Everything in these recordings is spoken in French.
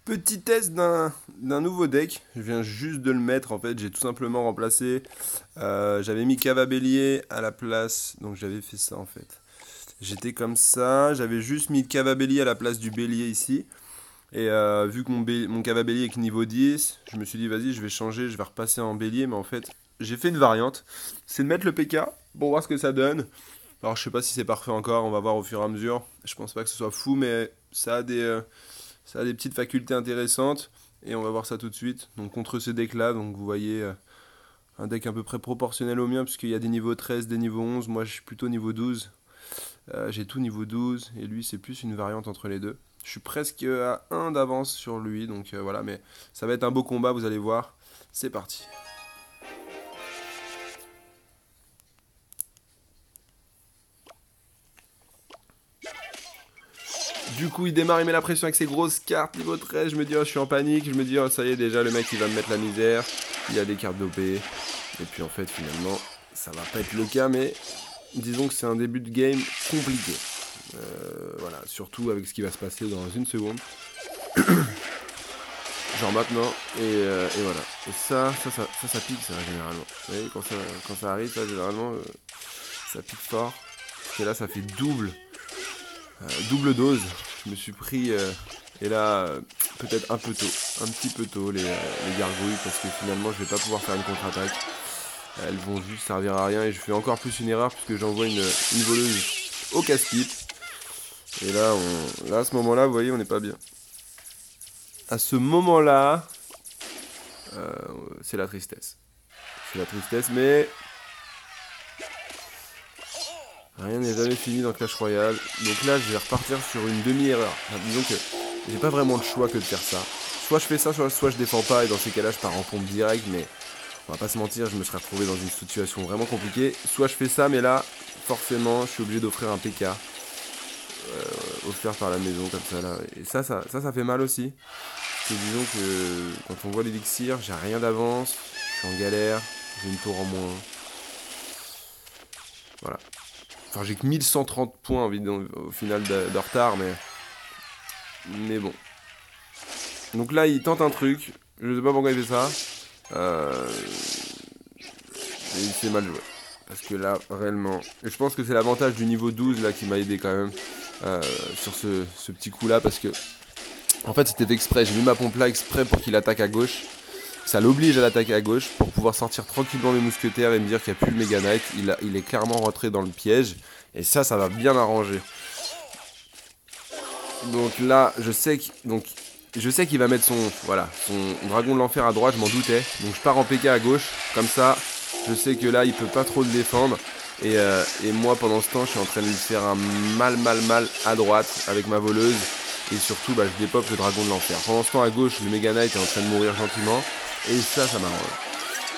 Petit test d'un nouveau deck. Je viens juste de le mettre en fait. J'ai tout simplement remplacé. J'avais mis cave à bélier à la place. Donc j'avais fait ça en fait. J'étais comme ça. J'avais juste mis cave à bélier à la place du bélier ici. Et vu que mon cave à bélier est que niveau 10, je me suis dit vas-y, je vais changer. Je vais repasser en bélier. Mais en fait, j'ai fait une variante. C'est de mettre le PK pour voir ce que ça donne. Alors je sais pas si c'est parfait encore. On va voir au fur et à mesure. Je pense pas que ce soit fou, mais ça a des petites facultés intéressantes et on va voir ça tout de suite. Donc contre ce deck là, donc vous voyez un deck à peu près proportionnel au mien puisqu'il y a des niveaux 13, des niveaux 11, moi je suis plutôt niveau 12. J'ai tout niveau 12 et lui c'est plus une variante entre les deux. Je suis presque à 1 d'avance sur lui donc voilà, mais ça va être un beau combat, vous allez voir. C'est parti. Du coup, il démarre, il met la pression avec ses grosses cartes niveau 13. Je me dis, oh, je suis en panique. Je me dis, oh, ça y est, déjà, le mec, il va me mettre la misère. Il y a des cartes dopées. Et puis, en fait, finalement, ça va pas être le cas, mais disons que c'est un début de game compliqué. Voilà, surtout avec ce qui va se passer dans une seconde. Genre maintenant, et voilà. Et ça pique, ça, généralement. Vous voyez, quand ça arrive, ça, généralement, ça pique fort. Et là, ça fait double dose. Je me suis pris, et là, peut-être un peu tôt, un petit peu tôt, les gargouilles, parce que finalement, je vais pas pouvoir faire une contre-attaque. Elles vont juste servir à rien, et je fais encore plus une erreur, puisque j'envoie une voleuse au casse-pipe. Et là, à ce moment-là, vous voyez, on n'est pas bien. À ce moment-là, c'est la tristesse. C'est la tristesse, mais rien n'est jamais fini dans Clash Royale. Donc là, je vais repartir sur une demi-erreur. Enfin, disons que j'ai pas vraiment le choix que de faire ça. Soit je fais ça, soit je défends pas, et dans ces cas-là, je pars en pompe direct, mais on va pas se mentir, je me serais retrouvé dans une situation vraiment compliquée. Soit je fais ça, mais là, forcément, je suis obligé d'offrir un PK. Offert par la maison, comme ça, là. Et ça fait mal aussi. Parce que disons que quand on voit l'élixir, j'ai rien d'avance, je suis en galère, j'ai une tour en moins. Voilà. Enfin, j'ai que 1130 points au final de retard, mais bon. Donc là, il tente un truc. Je sais pas pourquoi il fait ça. Et il s'est mal joué. Parce que là, réellement... Et je pense que c'est l'avantage du niveau 12 là qui m'a aidé quand même. Sur ce petit coup là. Parce que... En fait, c'était fait exprès. J'ai mis ma pompe là exprès pour qu'il attaque à gauche. Ça l'oblige à l'attaquer à gauche pour pouvoir sortir tranquillement les mousquetaires et me dire qu'il n'y a plus le Mega Knight. Il est clairement rentré dans le piège. Et ça va bien m'arranger. Donc là, je sais qu'il va mettre son dragon de l'enfer à droite, je m'en doutais. Donc je pars en PK à gauche. Comme ça, je sais que là, il peut pas trop le défendre. Et moi, pendant ce temps, je suis en train de lui faire un mal à droite avec ma voleuse. Et surtout, je dépop le dragon de l'enfer. Pendant ce temps, à gauche, le Mega Knight est en train de mourir gentiment. Et ça m'arrange.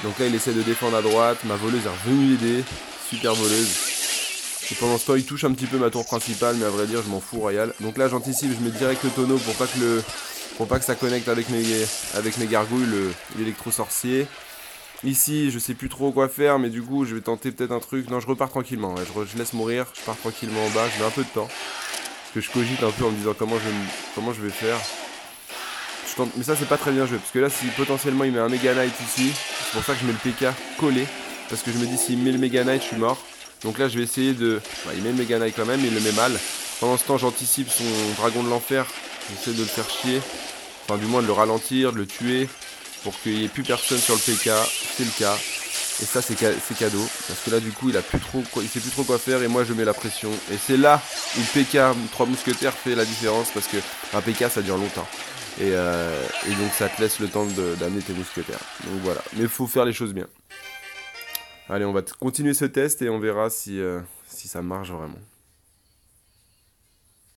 Donc là, il essaie de défendre à droite. Ma voleuse est revenue l'aider. Super voleuse. Et pendant ce temps, il touche un petit peu ma tour principale, mais à vrai dire, je m'en fous royal. Donc là, j'anticipe, je mets direct le tonneau pour pas que ça connecte avec mes gargouilles, l'électro-sorcier. Ici, je sais plus trop quoi faire, mais du coup, je vais tenter peut-être un truc. Non, je repars tranquillement. Ouais. Je laisse mourir, je pars tranquillement en bas. Je mets un peu de temps. Parce que je cogite un peu en me disant comment je vais faire. Mais ça, c'est pas très bien joué. Parce que là, si potentiellement il met un Mega Knight ici, c'est pour ça que je mets le PK collé. Parce que je me dis, s'il met le Mega Knight, je suis mort. Donc là, je vais essayer de... il met le Mega Knight quand même, il le met mal. Pendant ce temps, j'anticipe son dragon de l'enfer. J'essaie de le faire chier. Enfin, du moins de le ralentir, de le tuer. Pour qu'il n'y ait plus personne sur le PK. C'est le cas. Et ça, c'est cadeau. Parce que là, du coup, il sait plus trop quoi faire. Et moi, je mets la pression. Et c'est là où le PK 3 mousquetaires fait la différence. Parce que un PK, ça dure longtemps. Et donc, ça te laisse le temps d'amener tes mousquetaires. Donc voilà. Mais il faut faire les choses bien. Allez, on va continuer ce test et on verra si ça marche vraiment.